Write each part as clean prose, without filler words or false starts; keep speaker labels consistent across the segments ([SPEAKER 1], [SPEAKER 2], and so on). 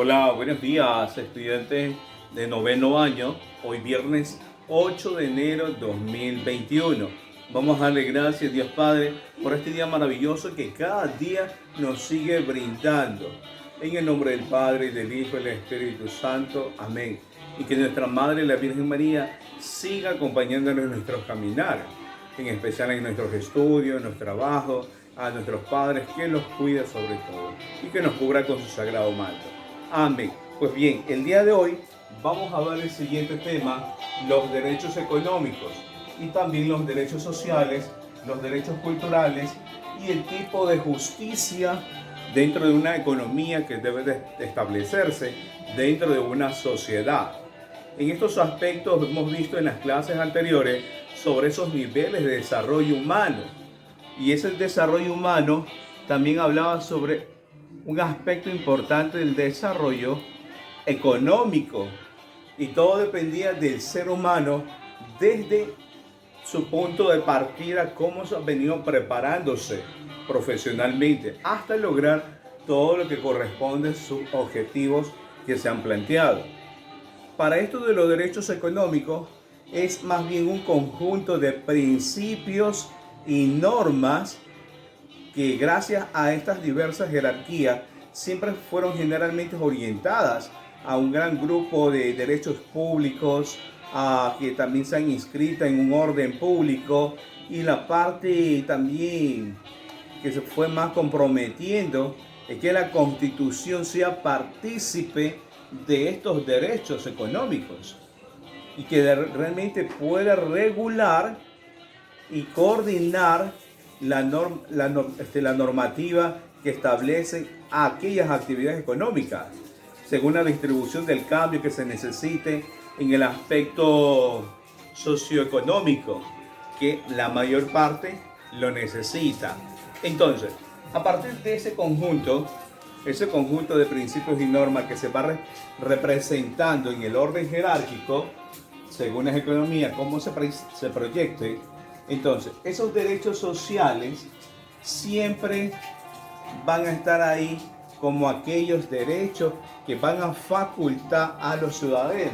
[SPEAKER 1] Hola, buenos días, estudiantes de noveno año. Hoy viernes 8 de enero 2021. Vamos a darle gracias a Dios Padre por este día maravilloso que cada día nos sigue brindando. En el nombre del Padre, del Hijo y del Espíritu Santo. Amén. Y que nuestra Madre, la Virgen María, siga acompañándonos en nuestros caminar, en especial en nuestros estudios, en nuestro trabajo, a nuestros padres, que los cuide sobre todo y que nos cubra con su sagrado manto. Amén. Pues bien, el día de hoy vamos a ver el siguiente tema: los derechos económicos y también los derechos sociales, los derechos culturales y el tipo de justicia dentro de una economía que debe de establecerse dentro de una sociedad. En estos aspectos hemos visto en las clases anteriores sobre esos niveles de desarrollo humano. Y ese desarrollo humano también hablaba sobre un aspecto importante del desarrollo económico. Y todo dependía del ser humano desde su punto de partida, cómo se ha venido preparándose profesionalmente hasta lograr todo lo que corresponde a sus objetivos que se han planteado. Para esto de los derechos económicos es más bien un conjunto de principios y normas que, gracias a estas diversas jerarquías, siempre fueron generalmente orientadas a un gran grupo de derechos públicos que también se han inscrito en un orden público, y la parte también que se fue más comprometiendo es que la Constitución sea partícipe de estos derechos económicos y que realmente pueda regular y coordinar la normativa que establece aquellas actividades económicas según la distribución del cambio que se necesite en el aspecto socioeconómico, que la mayor parte lo necesita. Entonces, a partir de ese conjunto de principios y normas que se va representando en el orden jerárquico, según la economía, cómo se proyecte, entonces esos derechos sociales siempre van a estar ahí como aquellos derechos que van a facultar a los ciudadanos,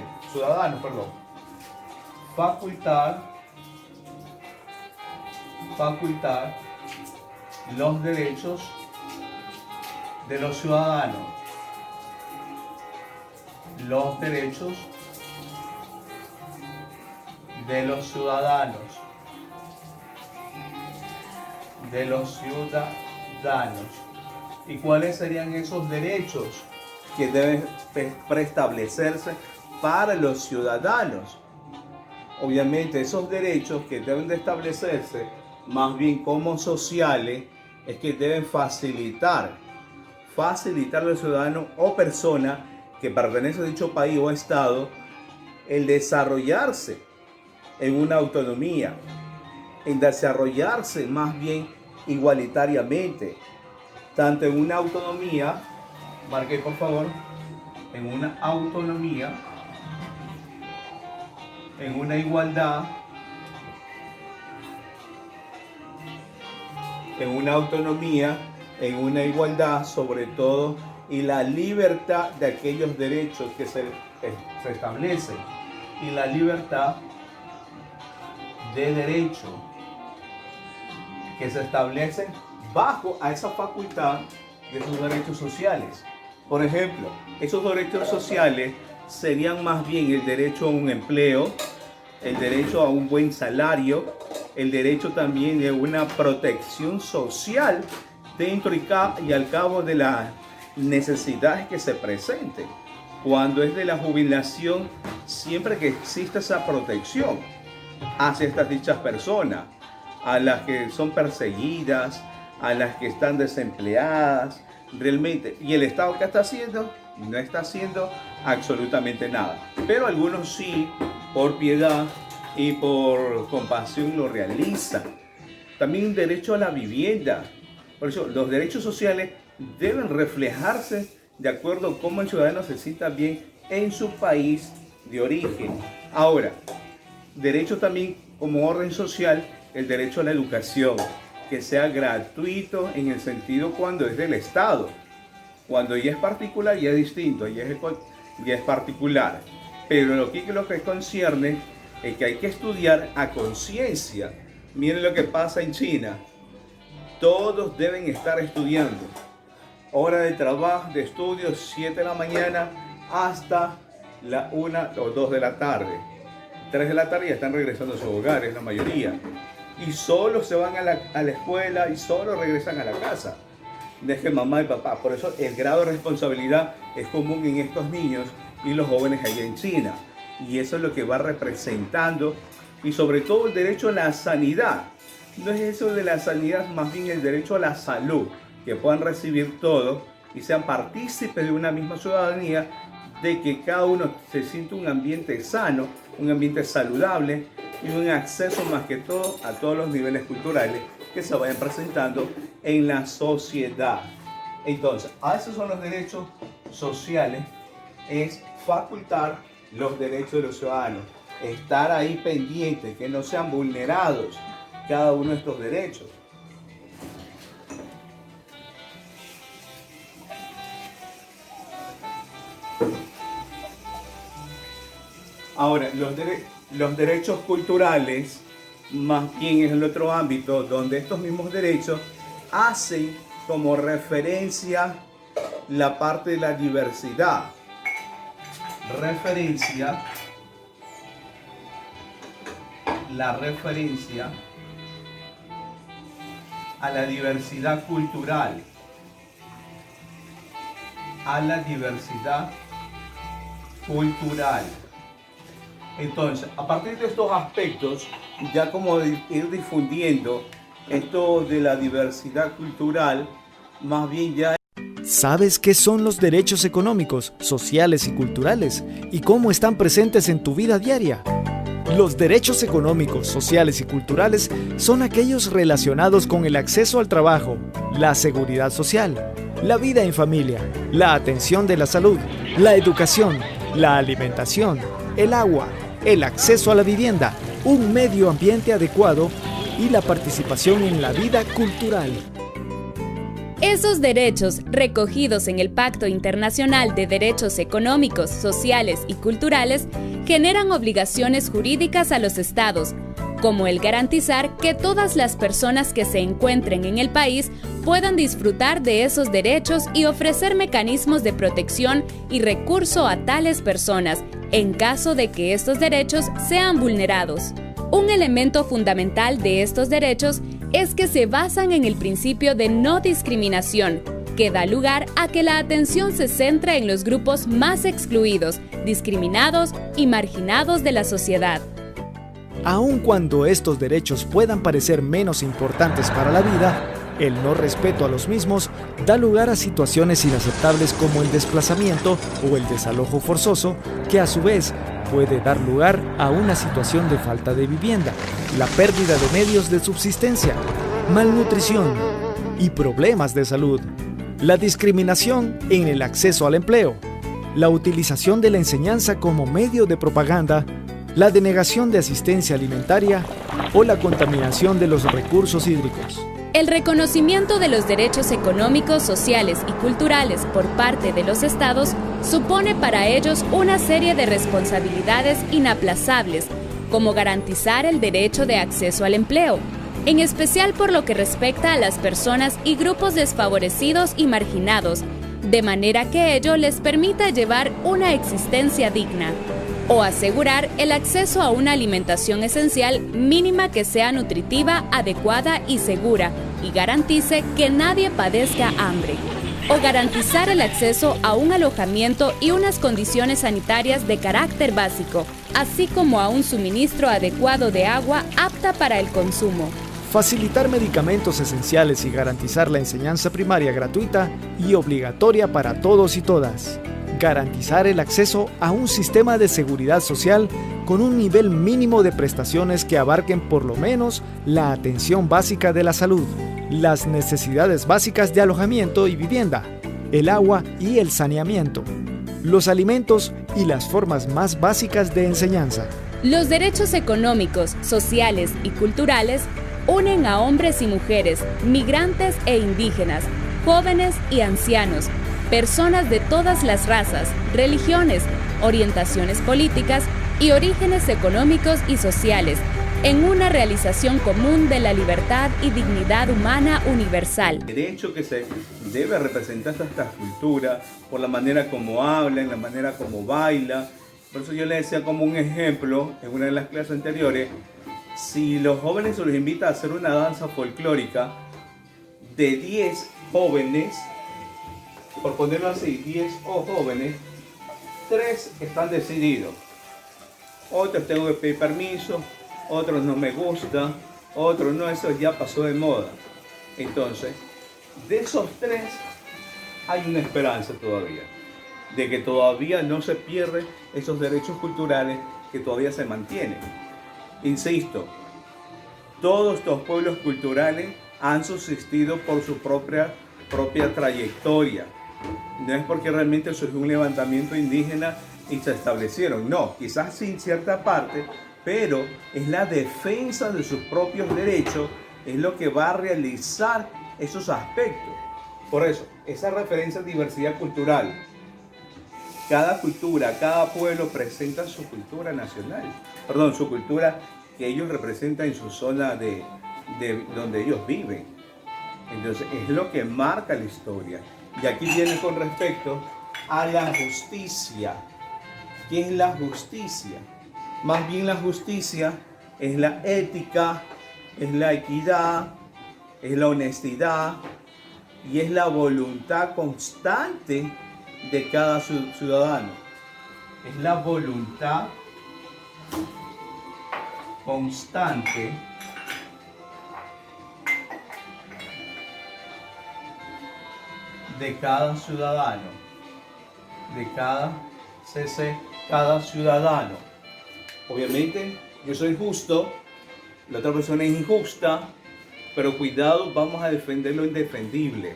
[SPEAKER 1] facultar los derechos de los ciudadanos, los derechos de los ciudadanos, ¿Y cuáles serían esos derechos que deben preestablecerse para los ciudadanos? Obviamente esos derechos que deben de establecerse más bien como sociales es que deben facilitar a los ciudadanos o personas que pertenecen a dicho país o estado el desarrollarse en una autonomía, en desarrollarse más bien igualitariamente, tanto en una autonomía, marque por favor, en una autonomía, en una igualdad, sobre todo, y la libertad de aquellos derechos que se establecen, y la libertad de derecho que se establecen bajo a esa facultad de esos derechos sociales. Por ejemplo, esos derechos sociales serían más bien el derecho a un empleo, el derecho a un buen salario, el derecho también de una protección social dentro y al cabo de las necesidades que se presenten. Cuando es de la jubilación, siempre que exista esa protección hacia estas dichas personas, a las que son perseguidas, a las que están desempleadas, realmente. Y el Estado, ¿qué está haciendo? No está haciendo absolutamente nada. Pero algunos sí, por piedad y por compasión, lo realizan. También un derecho a la vivienda. Por eso, los derechos sociales deben reflejarse de acuerdo a cómo el ciudadano se sienta bien en su país de origen. Ahora, derecho también como orden social, el derecho a la educación, que sea gratuito en el sentido cuando es del Estado. Cuando ya es particular, ya es distinto, ya es particular. Pero lo que concierne es que hay que estudiar a conciencia. Miren lo que pasa en China. Todos deben estar estudiando. Hora de trabajo, de estudio, 7 de la mañana hasta la 1 o 2 de la tarde. 3 de la tarde ya están regresando a sus hogares, la mayoría. Y solo se van a la escuela y solo regresan a la casa. Dejen mamá y papá. Por eso el grado de responsabilidad es común en estos niños y los jóvenes allá en China. Y eso es lo que va representando. Y sobre todo el derecho a la sanidad. No es eso de la sanidad, más bien el derecho a la salud. Que puedan recibir todo y sean partícipes de una misma ciudadanía, de que cada uno se sienta un ambiente sano, un ambiente saludable y un acceso más que todo a todos los niveles culturales que se vayan presentando en la sociedad. Entonces, a esos son los derechos sociales, es facultar los derechos de los ciudadanos, estar ahí pendientes, que no sean vulnerados cada uno de estos derechos. Ahora, los derechos culturales, más bien es el otro ámbito donde estos mismos derechos hacen como referencia la parte de la diversidad. La referencia a la diversidad cultural. Entonces, a partir de estos aspectos, ya como ir difundiendo esto de la diversidad cultural, más bien ya...
[SPEAKER 2] ¿Sabes qué son los derechos económicos, sociales y culturales? ¿Y cómo están presentes en tu vida diaria? Los derechos económicos, sociales y culturales son aquellos relacionados con el acceso al trabajo, la seguridad social, la vida en familia, la atención de la salud, la educación, la alimentación, el agua, el acceso a la vivienda, un medio ambiente adecuado y la participación en la vida cultural.
[SPEAKER 3] Esos derechos, recogidos en el Pacto Internacional de Derechos Económicos, Sociales y Culturales, generan obligaciones jurídicas a los Estados, como el garantizar que todas las personas que se encuentren en el país puedan disfrutar de esos derechos y ofrecer mecanismos de protección y recurso a tales personas, en caso de que estos derechos sean vulnerados. Un elemento fundamental de estos derechos es que se basan en el principio de no discriminación, que da lugar a que la atención se centra en los grupos más excluidos, discriminados y marginados de la sociedad.
[SPEAKER 2] Aun cuando estos derechos puedan parecer menos importantes para la vida, el no respeto a los mismos da lugar a situaciones inaceptables como el desplazamiento o el desalojo forzoso, que a su vez puede dar lugar a una situación de falta de vivienda, la pérdida de medios de subsistencia, malnutrición y problemas de salud, la discriminación en el acceso al empleo, la utilización de la enseñanza como medio de propaganda, la denegación de asistencia alimentaria o la contaminación de los recursos hídricos.
[SPEAKER 3] El reconocimiento de los derechos económicos, sociales y culturales por parte de los Estados supone para ellos una serie de responsabilidades inaplazables, como garantizar el derecho de acceso al empleo, en especial por lo que respecta a las personas y grupos desfavorecidos y marginados, de manera que ello les permita llevar una existencia digna, o asegurar el acceso a una alimentación esencial mínima que sea nutritiva, adecuada y segura, y garantice que nadie padezca hambre, o garantizar el acceso a un alojamiento y unas condiciones sanitarias de carácter básico, así como a un suministro adecuado de agua apta para el consumo.
[SPEAKER 2] Facilitar medicamentos esenciales y garantizar la enseñanza primaria gratuita y obligatoria para todos y todas. Garantizar el acceso a un sistema de seguridad social con un nivel mínimo de prestaciones que abarquen por lo menos la atención básica de la salud, las necesidades básicas de alojamiento y vivienda, el agua y el saneamiento, los alimentos y las formas más básicas de enseñanza.
[SPEAKER 3] Los derechos económicos, sociales y culturales unen a hombres y mujeres, migrantes e indígenas, jóvenes y ancianos, personas de todas las razas, religiones, orientaciones políticas y orígenes económicos y sociales, en una realización común de la libertad y dignidad humana universal.
[SPEAKER 1] El derecho que se debe representar a esta cultura por la manera como hablan, la manera como baila. Por eso yo le decía como un ejemplo en una de las clases anteriores, si los jóvenes se los invita a hacer una danza folclórica, de 10 jóvenes, por ponerlo así, 10 jóvenes, 3 están decididos. Otros tengo que pedir permiso, otros no me gusta, otros no, eso ya pasó de moda. Entonces, de esos 3 hay una esperanza todavía, de que todavía no se pierden esos derechos culturales que todavía se mantienen. Insisto, todos estos pueblos culturales han subsistido por su propia trayectoria. No es porque realmente surgió un levantamiento indígena y se establecieron, no, quizás sin cierta parte, pero es la defensa de sus propios derechos, es lo que va a realizar esos aspectos. Por eso, esa referencia a diversidad cultural, cada cultura, cada pueblo presenta su cultura nacional, su cultura que ellos representan en su zona de donde ellos viven. Entonces, es lo que marca la historia. Y aquí viene con respecto a la justicia. ¿Qué es la justicia? Más bien la justicia es la ética, es la equidad, es la honestidad y es la voluntad constante de cada ciudadano. Es la voluntad constante de cada ciudadano, de cada ciudadano. Obviamente, yo soy justo, la otra persona es injusta, pero cuidado, vamos a defender lo indefendible.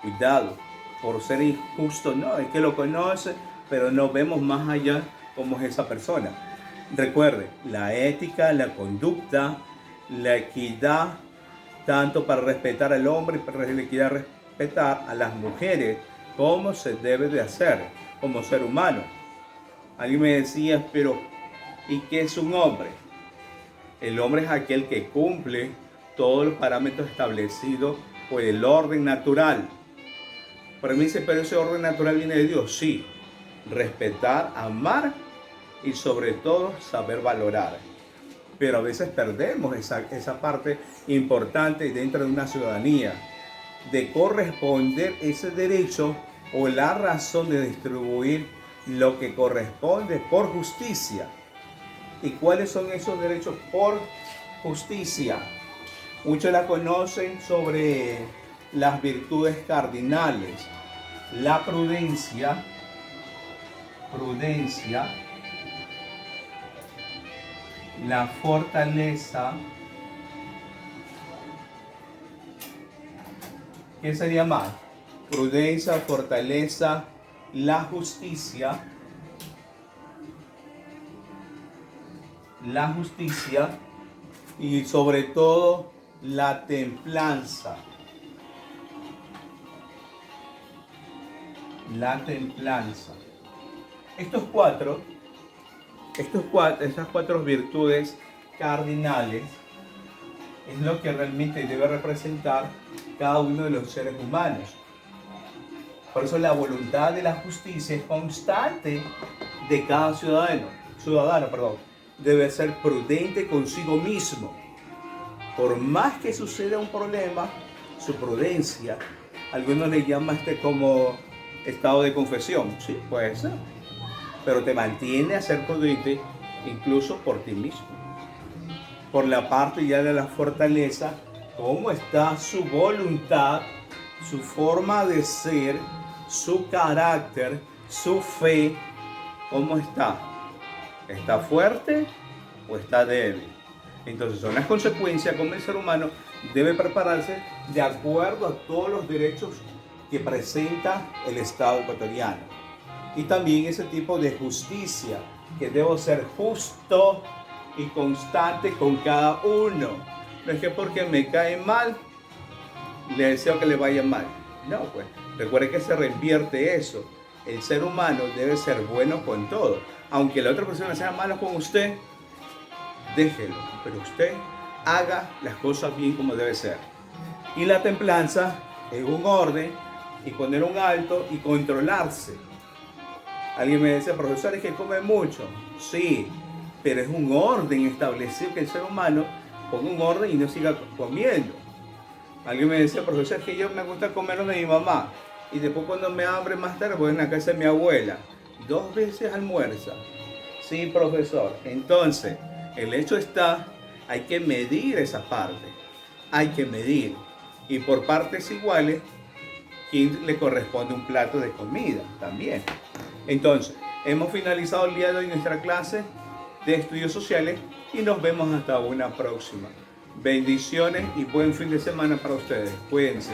[SPEAKER 1] Cuidado, por ser injusto, no, es que lo conoce, pero no vemos más allá cómo es esa persona. Recuerde, la ética, la conducta, la equidad, tanto para respetar al hombre y para la equidad respetar a las mujeres, como se debe de hacer como ser humano. Alguien me decía, pero ¿y qué es un hombre? El hombre es aquel que cumple todos los parámetros establecidos por el orden natural. Para mí dice, pero ese orden natural viene de Dios. Sí, respetar, amar y sobre todo saber valorar. Pero a veces perdemos esa parte importante dentro de una ciudadanía, de corresponder ese derecho o la razón de distribuir lo que corresponde por justicia. ¿Y cuáles son esos derechos por justicia? Muchos la conocen sobre las virtudes cardinales. La prudencia, la fortaleza, ¿qué sería más? Prudencia, fortaleza, la justicia, y sobre todo la templanza. Estas cuatro virtudes cardinales es lo que realmente debe representar cada uno de los seres humanos. Por eso la voluntad de la justicia es constante de cada ciudadano, debe ser prudente consigo mismo. Por más que suceda un problema, su prudencia, algunos le llaman como estado de confesión, sí, puede ser, pero te mantiene a ser prudente incluso por ti mismo. Por la parte ya de la fortaleza, cómo está su voluntad, su forma de ser, su carácter, su fe, cómo está. ¿Está fuerte o está débil? Entonces son las consecuencias como el ser humano debe prepararse de acuerdo a todos los derechos que presenta el Estado ecuatoriano. Y también ese tipo de justicia, que debo ser justo y constante con cada uno. No es que porque me cae mal, le deseo que le vaya mal. No, pues Recuerde que se reinvierte eso. El ser humano debe ser bueno con todo. Aunque la otra persona sea mala con usted, déjelo, pero usted haga las cosas bien como debe ser. Y la templanza es un orden y poner un alto y controlarse. Alguien me dice, profesor, es que come mucho. Sí, pero es un orden establecido, que el ser humano ponga un orden y no siga comiendo. Alguien me decía, profesor, es que yo me gusta comer de mi mamá y después cuando me hambre más tarde voy a la casa de mi abuela. 2 veces almuerza. Sí, profesor. Entonces, el hecho está, hay que medir esa parte. Hay que medir. Y por partes iguales, ¿quién le corresponde un plato de comida? También. Entonces, hemos finalizado el día de hoy nuestra clase de estudios sociales y nos vemos hasta una próxima. Bendiciones y buen fin de semana para ustedes. Cuídense.